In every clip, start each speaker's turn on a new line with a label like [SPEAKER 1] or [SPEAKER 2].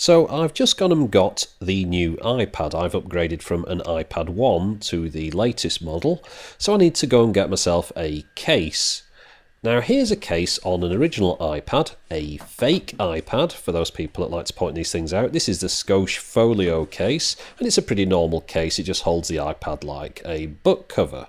[SPEAKER 1] So I've just gone and got the new iPad. I've upgraded from an iPad 1 to the latest model, so I need to go and get myself a case. Now here's a case on an original iPad, a fake iPad, for those people that like to point these things out. This is the Scotia Folio case, and it's a pretty normal case. It just holds the iPad like a book cover.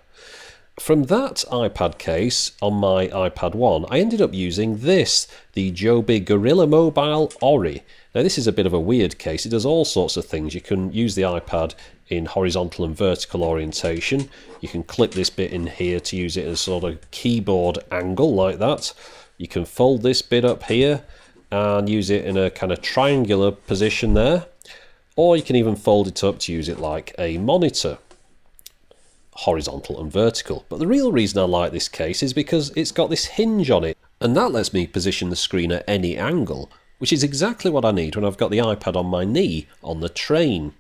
[SPEAKER 1] From that iPad case on my iPad 1, I ended up using this, the Joby Gorilla Mobile Ori. Now this is a bit of a weird case. It does all sorts of things. You can use the iPad in horizontal and vertical orientation. You can clip this bit in here to use it as sort of keyboard angle like that. You can fold this bit up here and use it in a kind of triangular position there. Or you can even fold it up to use it like a monitor, horizontal and vertical. But the real reason I like this case is because it's got this hinge on it, and that lets me position the screen at any angle, which is exactly what I need when I've got the iPad on my knee on the train.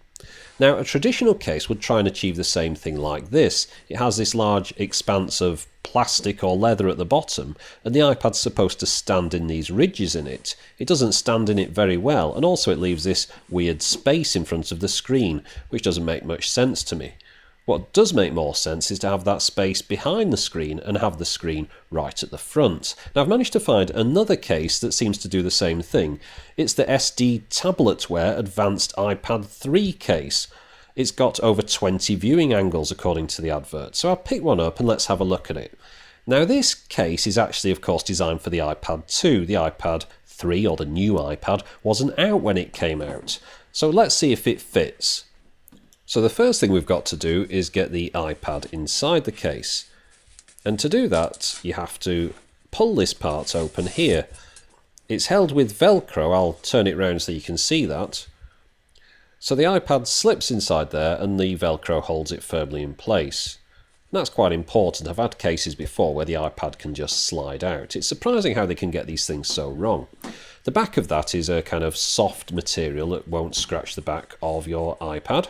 [SPEAKER 1] Now a traditional case would try and achieve the same thing like this. It has this large expanse of plastic or leather at the bottom, and the iPad's supposed to stand in these ridges in it. It doesn't stand in it very well, and also it leaves this weird space in front of the screen, which doesn't make much sense to me. What does make more sense is to have that space behind the screen and have the screen right at the front. Now I've managed to find another case that seems to do the same thing. It's the SD Tabletwear Advanced iPad 3 case. It's got over 20 viewing angles according to the advert, so I'll pick one up and let's have a look at it. Now this case is actually of course designed for the iPad 2. The iPad 3, or the new iPad, wasn't out when it came out. So let's see if it fits. So the first thing we've got to do is get the iPad inside the case. And to do that, you have to pull this part open here. It's held with Velcro. I'll turn it round so you can see that. So the iPad slips inside there and the Velcro holds it firmly in place. And that's quite important. I've had cases before where the iPad can just slide out. It's surprising how they can get these things so wrong. The back of that is a kind of soft material that won't scratch the back of your iPad.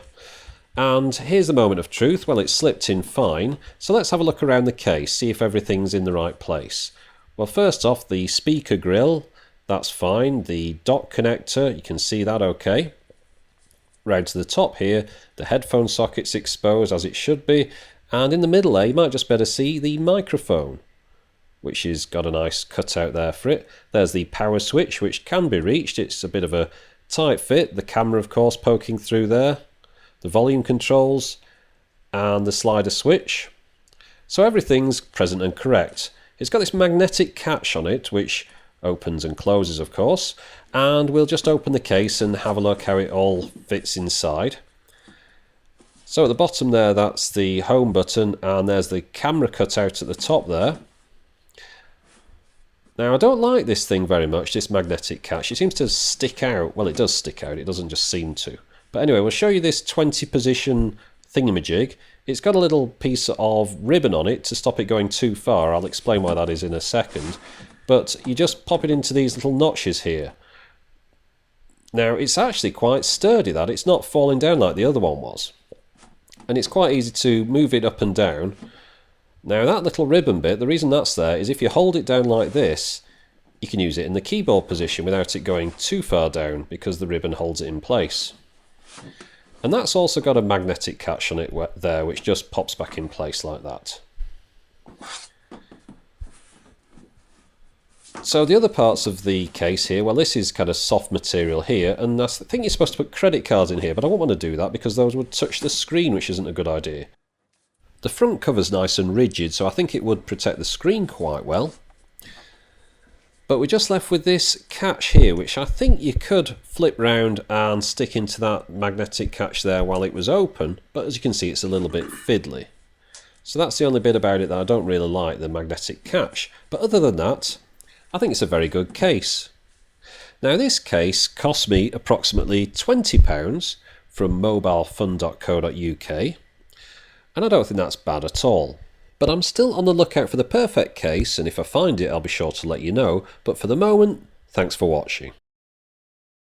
[SPEAKER 1] And here's the moment of truth. Well, it's slipped in fine, so let's have a look around the case, see if everything's in the right place. Well, first off, the speaker grill, that's fine. The dock connector, you can see that okay. Round to the top here, the headphone socket's exposed as it should be, and in the middle there you might just better see the microphone, which has got a nice cutout there for it. There's the power switch, which can be reached. It's a bit of a tight fit. The camera, of course, poking through there. The volume controls and the slider switch. So everything's present and correct. It's got this magnetic catch on it which opens and closes of course, and we'll just open the case and have a look how it all fits inside. So at the bottom there, that's the home button, and there's the camera cutout at the top there. Now I don't like this thing very much, this magnetic catch. It seems to stick out. Well, it does stick out, it doesn't just seem to. But anyway, we'll show you this 20 position thingamajig. It's got a little piece of ribbon on it to stop it going too far. I'll explain why that is in a second. But you just pop it into these little notches here. Now it's actually quite sturdy, that. It's not falling down like the other one was. And it's quite easy to move it up and down. Now that little ribbon bit, the reason that's there is if you hold it down like this, you can use it in the keyboard position without it going too far down because the ribbon holds it in place. And that's also got a magnetic catch on it there, which just pops back in place like that. So the other parts of the case here, well, this is kind of soft material here, and I think you're supposed to put credit cards in here, but I won't want to do that because those would touch the screen, which isn't a good idea. The front cover's nice and rigid, so I think it would protect the screen quite well. But we're just left with this catch here, which I think you could flip round and stick into that magnetic catch there while it was open, but as you can see it's a little bit fiddly. So that's the only bit about it that I don't really like, the magnetic catch. But other than that, I think it's a very good case. Now this case cost me approximately £20 from mobilefun.co.uk, and I don't think that's bad at all. But I'm still on the lookout for the perfect case, and if I find it I'll be sure to let you know. But for the moment, thanks for watching.